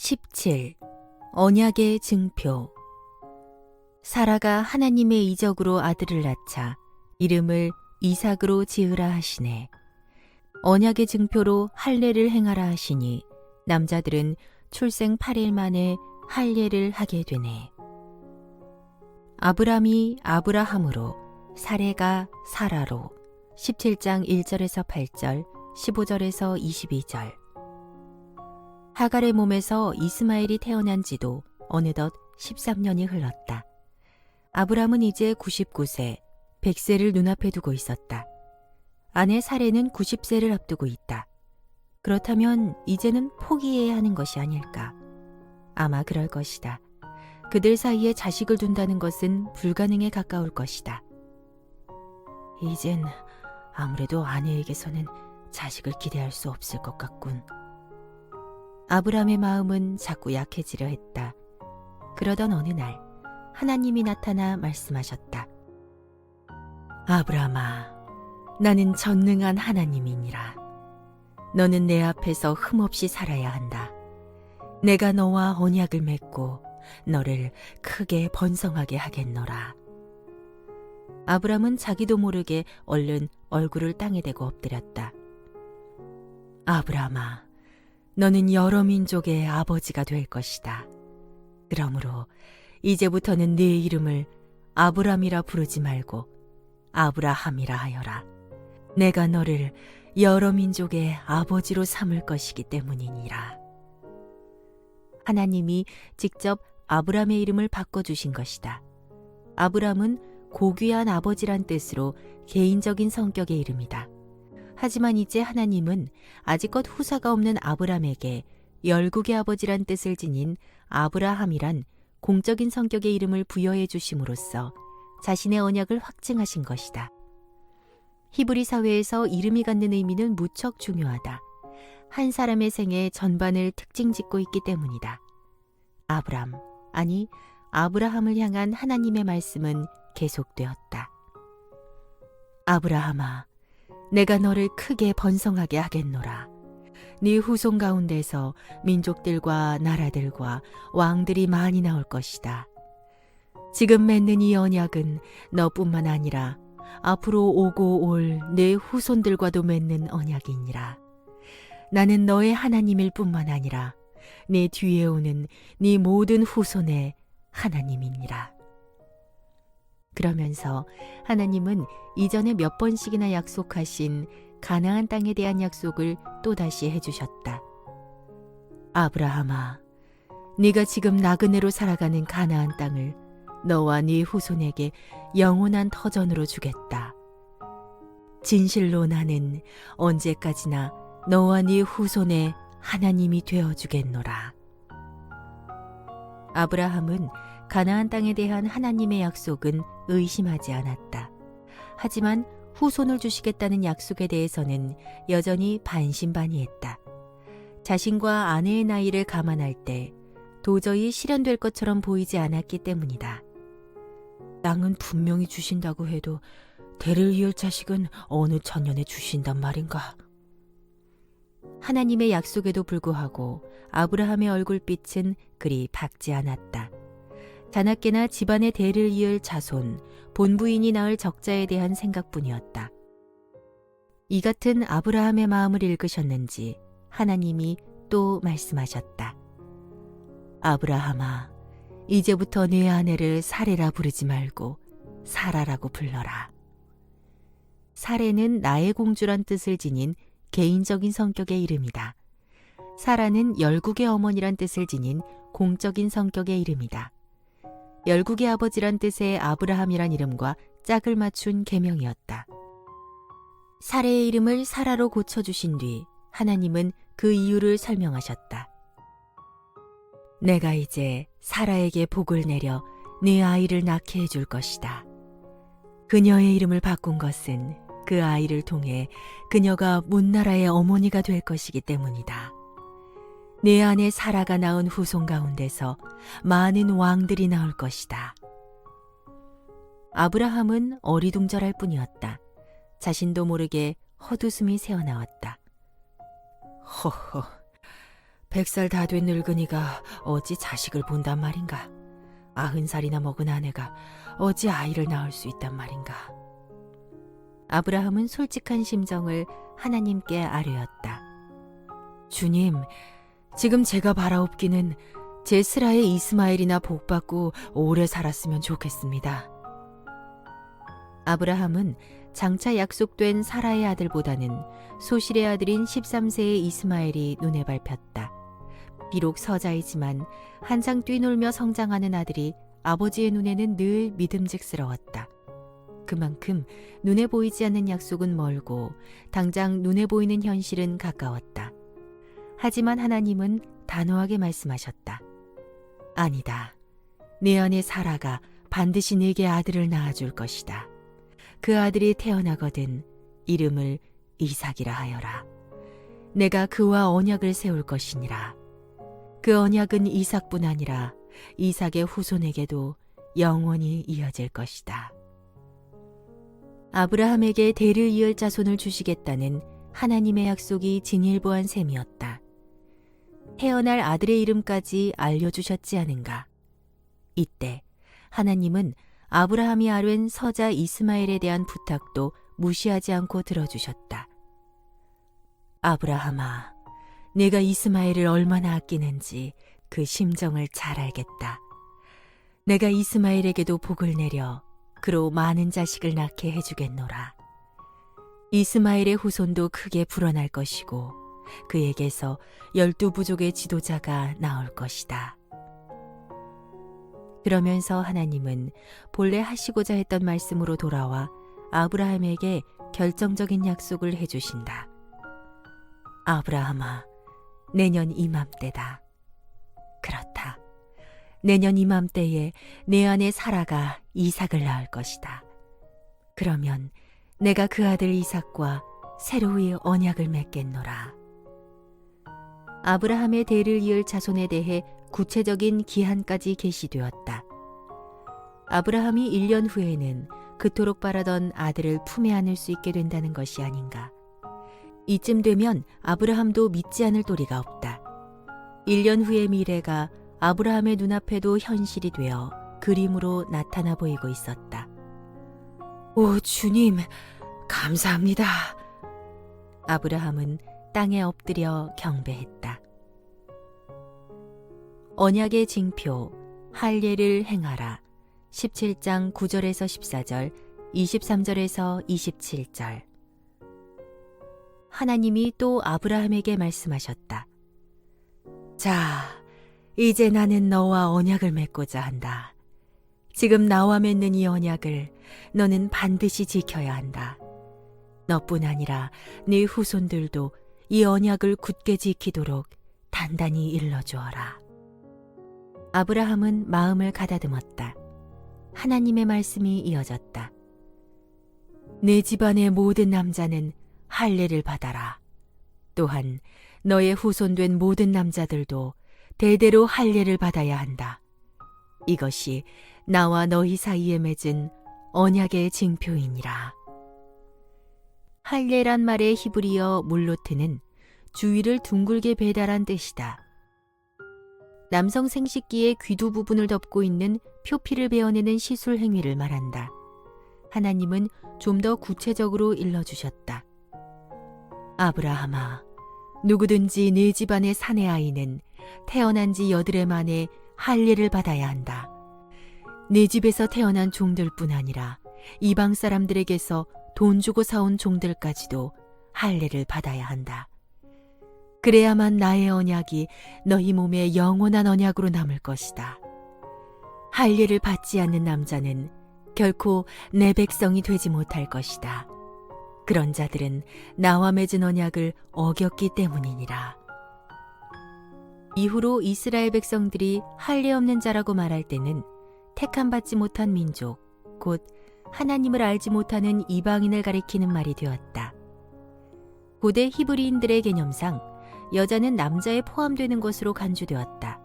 17. 언약의 증표. 사라가 하나님의 이적으로 아들을 낳자 이름을 이삭으로 지으라 하시네. 언약의 증표로 할례를 행하라 하시니 남자들은 출생 8일 만에 할례를 하게 되네. 아브람이 아브라함으로, 사레가 사라로. 17장 1절에서 8절, 15절에서 22절. 하갈의 몸에서 이스마엘이 태어난 지도 어느덧 13년이 흘렀다. 아브람은 이제 99세, 100세를 눈앞에 두고 있었다. 아내 사레는 90세를 앞두고 있다. 그렇다면 이제는 포기해야 하는 것이 아닐까? 아마 그럴 것이다. 그들 사이에 자식을 둔다는 것은 불가능에 가까울 것이다. 이젠 아무래도 아내에게서는 자식을 기대할 수 없을 것 같군. 아브람의 마음은 자꾸 약해지려 했다. 그러던 어느 날 하나님이 나타나 말씀하셨다. 아브람아, 나는 전능한 하나님이니라. 너는 내 앞에서 흠없이 살아야 한다. 내가 너와 언약을 맺고 너를 크게 번성하게 하겠노라. 아브람은 자기도 모르게 얼른 얼굴을 땅에 대고 엎드렸다. 아브람아, 너는 여러 민족의 아버지가 될 것이다. 그러므로 이제부터는 네 이름을 아브람이라 부르지 말고 아브라함이라 하여라. 내가 너를 여러 민족의 아버지로 삼을 것이기 때문이니라. 하나님이 직접 아브람의 이름을 바꿔주신 것이다. 아브람은 고귀한 아버지란 뜻으로 개인적인 성격의 이름이다. 하지만 이제 하나님은 아직껏 후사가 없는 아브람에게 열국의 아버지란 뜻을 지닌 아브라함이란 공적인 성격의 이름을 부여해 주심으로써 자신의 언약을 확증하신 것이다. 히브리 사회에서 이름이 갖는 의미는 무척 중요하다. 한 사람의 생애 전반을 특징 짓고 있기 때문이다. 아브람, 아니 아브라함을 향한 하나님의 말씀은 계속되었다. 아브라함아, 내가 너를 크게 번성하게 하겠노라. 네 후손 가운데서 민족들과 나라들과 왕들이 많이 나올 것이다. 지금 맺는 이 언약은 너뿐만 아니라 앞으로 오고 올 내 후손들과도 맺는 언약이니라. 나는 너의 하나님일 뿐만 아니라 내 뒤에 오는 네 모든 후손의 하나님이니라. 그러면서 하나님은 이전에 몇 번씩이나 약속하신 가나안 땅에 대한 약속을 또다시 해주셨다. 아브라함아, 네가 지금 나그네로 살아가는 가나안 땅을 너와 네 후손에게 영원한 터전으로 주겠다. 진실로 나는 언제까지나 너와 네 후손의 하나님이 되어주겠노라. 아브라함은 가나안 땅에 대한 하나님의 약속은 의심하지 않았다. 하지만 후손을 주시겠다는 약속에 대해서는 여전히 반신반의했다. 자신과 아내의 나이를 감안할 때 도저히 실현될 것처럼 보이지 않았기 때문이다. 땅은 분명히 주신다고 해도 대를 이을 자식은 어느 천년에 주신단 말인가? 하나님의 약속에도 불구하고 아브라함의 얼굴빛은 그리 밝지 않았다. 자나깨나 집안의 대를 이을 자손, 본부인이 낳을 적자에 대한 생각뿐이었다. 이 같은 아브라함의 마음을 읽으셨는지 하나님이 또 말씀하셨다. 아브라함아, 이제부터 네 아내를 사레라 부르지 말고 사라라고 불러라. 사레는 나의 공주란 뜻을 지닌 개인적인 성격의 이름이다. 사라는 열국의 어머니란 뜻을 지닌 공적인 성격의 이름이다. 열국의 아버지란 뜻의 아브라함이란 이름과 짝을 맞춘 계명이었다. 사레의 이름을 사라로 고쳐주신 뒤 하나님은 그 이유를 설명하셨다. 내가 이제 사라에게 복을 내려 네 아이를 낳게 해줄 것이다. 그녀의 이름을 바꾼 것은 그 아이를 통해 그녀가 문나라의 어머니가 될 것이기 때문이다. 내 아내 사라가 낳은 후손 가운데서 많은 왕들이 나올 것이다. 아브라함은 어리둥절할 뿐이었다. 자신도 모르게 헛웃음이 새어나왔다. 허허, 100살 다 된 늙은이가 어찌 자식을 본단 말인가? 90살이나 먹은 아내가 어찌 아이를 낳을 수 있단 말인가? 아브라함은 솔직한 심정을 하나님께 아뢰었다. 주님, 지금 제가 바라옵기는 제 스라의 이스마엘이나 복받고 오래 살았으면 좋겠습니다. 아브라함은 장차 약속된 사라의 아들보다는 소실의 아들인 13세의 이스마엘이 눈에 밟혔다. 비록 서자이지만 한창 뛰놀며 성장하는 아들이 아버지의 눈에는 늘 믿음직스러웠다. 그만큼 눈에 보이지 않는 약속은 멀고 당장 눈에 보이는 현실은 가까웠다. 하지만 하나님은 단호하게 말씀하셨다. 아니다. 내 아내 사라가 반드시 네게 아들을 낳아줄 것이다. 그 아들이 태어나거든 이름을 이삭이라 하여라. 내가 그와 언약을 세울 것이니라. 그 언약은 이삭뿐 아니라 이삭의 후손에게도 영원히 이어질 것이다. 아브라함에게 대를 이을 자손을 주시겠다는 하나님의 약속이 진일보한 셈이었다. 태어날 아들의 이름까지 알려주셨지 않은가. 이때 하나님은 아브라함이 아뢰는 서자 이스마엘에 대한 부탁도 무시하지 않고 들어주셨다. 아브라함아, 내가 이스마엘을 얼마나 아끼는지 그 심정을 잘 알겠다. 내가 이스마엘에게도 복을 내려 그로 많은 자식을 낳게 해주겠노라. 이스마엘의 후손도 크게 불어날 것이고 그에게서 12부족의 지도자가 나올 것이다. 그러면서 하나님은 본래 하시고자 했던 말씀으로 돌아와 아브라함에게 결정적인 약속을 해주신다. 아브라함아, 내년 이맘때다. 그렇다. 내년 이맘때에 내 아내 사라가 이삭을 낳을 것이다. 그러면 내가 그 아들 이삭과 새로이 언약을 맺겠노라. 아브라함의 대를 이을 자손에 대해 구체적인 기한까지 계시되었다. 아브라함이 1년 후에는 그토록 바라던 아들을 품에 안을 수 있게 된다는 것이 아닌가. 이쯤 되면 아브라함도 믿지 않을 도리가 없다. 1년 후의 미래가 아브라함의 눈앞에도 현실이 되어 그림으로 나타나 보이고 있었다. 오, 주님, 감사합니다. 아브라함은 땅에 엎드려 경배했다. 언약의 징표, 할례를 행하라. 17장 9절에서 14절, 23절에서 27절. 하나님이 또 아브라함에게 말씀하셨다. 자, 이제 나는 너와 언약을 맺고자 한다. 지금 나와 맺는 이 언약을 너는 반드시 지켜야 한다. 너뿐 아니라 네 후손들도 이 언약을 굳게 지키도록 단단히 일러주어라. 아브라함은 마음을 가다듬었다. 하나님의 말씀이 이어졌다. 내 집안의 모든 남자는 할례를 받아라. 또한 너의 후손된 모든 남자들도 대대로 할례를 받아야 한다. 이것이 나와 너희 사이에 맺은 언약의 징표이니라. 할례란 말의 히브리어 물로트는 주위를 둥글게 배달한 뜻이다. 남성 생식기의 귀두 부분을 덮고 있는 표피를 베어내는 시술 행위를 말한다. 하나님은 좀 더 구체적으로 일러주셨다. 아브라함아, 누구든지 네 집안의 사내 아이는 태어난 지 8해 만에 할례를 받아야 한다. 네 집에서 태어난 종들뿐 아니라 이방 사람들에게서 돈 주고 사온 종들까지도 할례를 받아야 한다. 그래야만 나의 언약이 너희 몸에 영원한 언약으로 남을 것이다. 할례를 받지 않는 남자는 결코 내 백성이 되지 못할 것이다. 그런 자들은 나와 맺은 언약을 어겼기 때문이니라. 이후로 이스라엘 백성들이 할례 없는 자라고 말할 때는 택함받지 못한 민족, 곧 하나님을 알지 못하는 이방인을 가리키는 말이 되었다. 고대 히브리인들의 개념상 여자는 남자에 포함되는 것으로 간주되었다.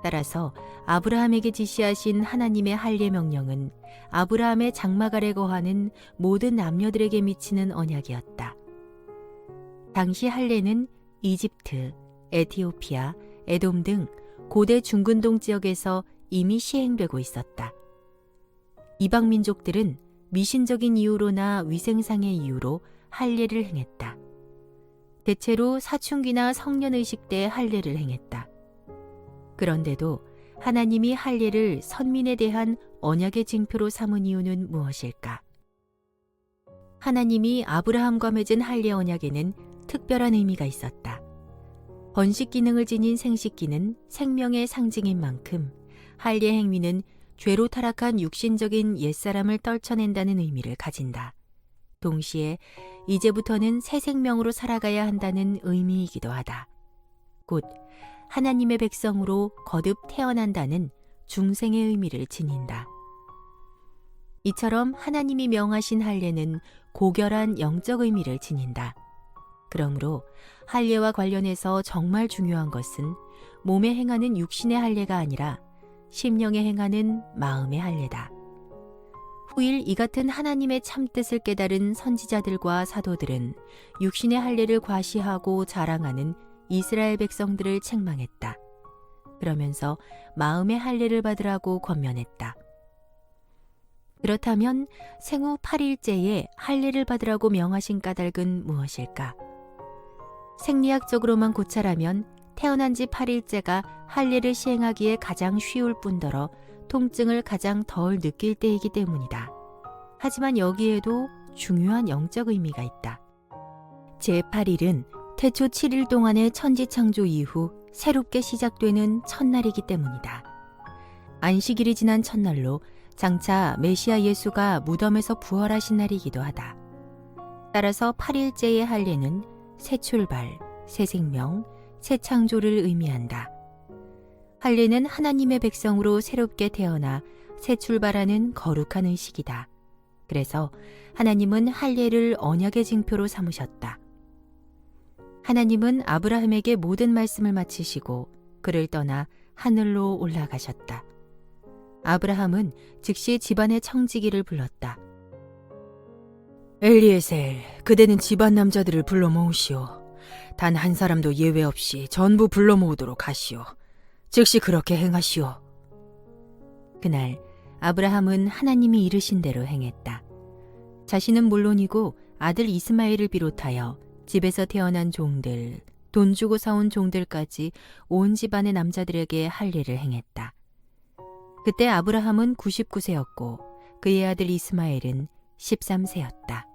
따라서 아브라함에게 지시하신 하나님의 할례 명령은 아브라함의 장막 아래 거하는 모든 남녀들에게 미치는 언약이었다. 당시 할례는 이집트, 에티오피아, 에돔 등 고대 중근동 지역에서 이미 시행되고 있었다. 이방 민족들은 미신적인 이유로나 위생상의 이유로 할례를 행했다. 대체로 사춘기나 성년의식 때 할례를 행했다. 그런데도 하나님이 할례를 선민에 대한 언약의 징표로 삼은 이유는 무엇일까? 하나님이 아브라함과 맺은 할례 언약에는 특별한 의미가 있었다. 번식 기능을 지닌 생식기는 생명의 상징인 만큼 할례 행위는 죄로 타락한 육신적인 옛사람을 떨쳐낸다는 의미를 가진다. 동시에 이제부터는 새 생명으로 살아가야 한다는 의미이기도 하다. 곧 하나님의 백성으로 거듭 태어난다는 중생의 의미를 지닌다. 이처럼 하나님이 명하신 할례는 고결한 영적 의미를 지닌다. 그러므로 할례와 관련해서 정말 중요한 것은 몸에 행하는 육신의 할례가 아니라 심령에 행하는 마음의 할례다. 후일 이 같은 하나님의 참뜻을 깨달은 선지자들과 사도들은 육신의 할례를 과시하고 자랑하는 이스라엘 백성들을 책망했다. 그러면서 마음의 할례를 받으라고 권면했다. 그렇다면 생후 8일째에 할례를 받으라고 명하신 까닭은 무엇일까? 생리학적으로만 고찰하면 태어난 지 8일째가 할례를 시행하기에 가장 쉬울 뿐더러 통증을 가장 덜 느낄 때이기 때문이다. 하지만 여기에도 중요한 영적 의미가 있다. 제8일은 태초 7일 동안의 천지창조 이후 새롭게 시작되는 첫날이기 때문이다. 안식일이 지난 첫날로 장차 메시아 예수가 무덤에서 부활하신 날이기도 하다. 따라서 8일째의 할례는 새 출발, 새 생명, 새 창조를 의미한다. 할례는 하나님의 백성으로 새롭게 태어나 새 출발하는 거룩한 의식이다. 그래서 하나님은 할례를 언약의 징표로 삼으셨다. 하나님은 아브라함에게 모든 말씀을 마치시고 그를 떠나 하늘로 올라가셨다. 아브라함은 즉시 집안의 청지기를 불렀다. 엘리에셀, 그대는 집안 남자들을 불러 모으시오. 단 한 사람도 예외 없이 전부 불러 모으도록 하시오. 즉시 그렇게 행하시오. 그날 아브라함은 하나님이 이르신 대로 행했다. 자신은 물론이고 아들 이스마엘을 비롯하여 집에서 태어난 종들, 돈 주고 사온 종들까지 온 집안의 남자들에게 할례를 행했다. 그때 아브라함은 99세였고 그의 아들 이스마엘은 13세였다.